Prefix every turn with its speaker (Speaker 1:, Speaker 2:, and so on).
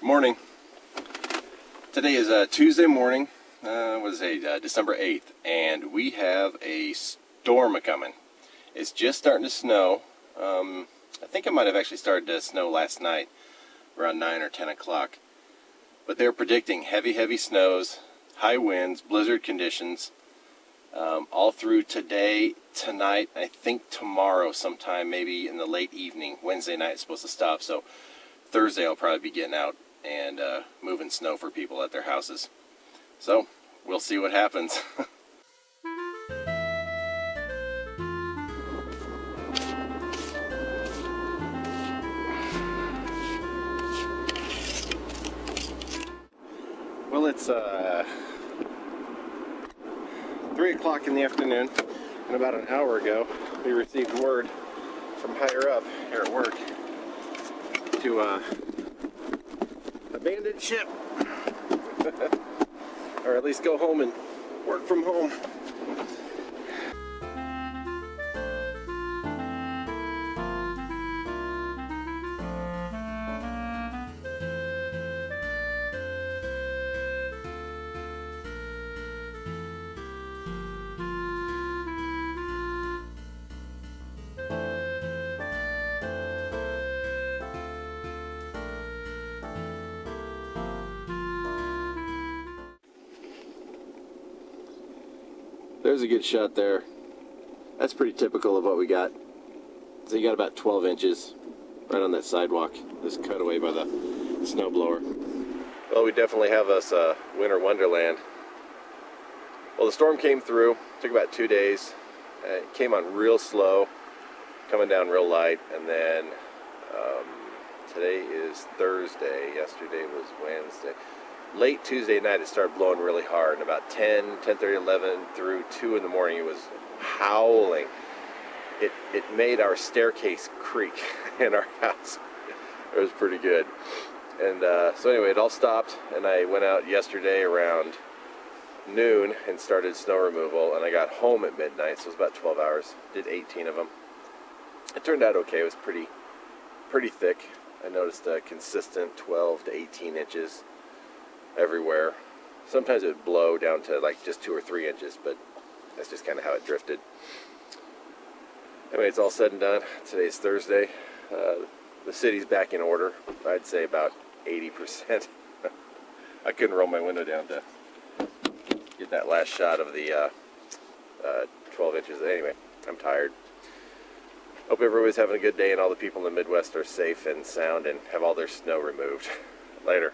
Speaker 1: Morning. Today is Tuesday morning, December 8th, and we have a storm a-coming. It's just starting to snow. I think it might have actually started to snow last night, around 9 or 10 o'clock. But they're predicting heavy snows, high winds, blizzard conditions, all through today, tonight, I think tomorrow sometime, maybe in the late evening. Wednesday night it's supposed to stop, so Thursday I'll probably be getting out and moving snow for people at their houses. So we'll see what happens. Well, it's 3 o'clock in the afternoon, and about an hour ago we received word from higher up here at work to abandon ship, or at least go home and work from home. There's a good shot there. That's pretty typical of what we got. So you got about 12 inches right on that sidewalk, just cut away by the snowblower. Well, we definitely have us a winter wonderland. Well, the storm came through, took about 2 days. It came on real slow, coming down real light, and then today is Thursday, yesterday was Wednesday. Late Tuesday night it started blowing really hard, and about 10:30, 11 through 2 in the morning it was howling. It made our staircase creak in our house. It was pretty good. And so anyway, it all stopped, and I went out yesterday around noon and started snow removal, and I got home at midnight, so it was about 12 hours. Did 18 of them. It turned out okay. It was pretty thick. I noticed a consistent 12 to 18 inches everywhere. Sometimes it would blow down to like just 2 or 3 inches, but that's just kind of how it drifted. Anyway, it's all said and done. Today's Thursday. The city's back in order. I'd say about 80%. I couldn't roll my window down to get that last shot of the 12 inches. Anyway, I'm tired. Hope everybody's having a good day, and all the people in the Midwest are safe and sound and have all their snow removed. Later.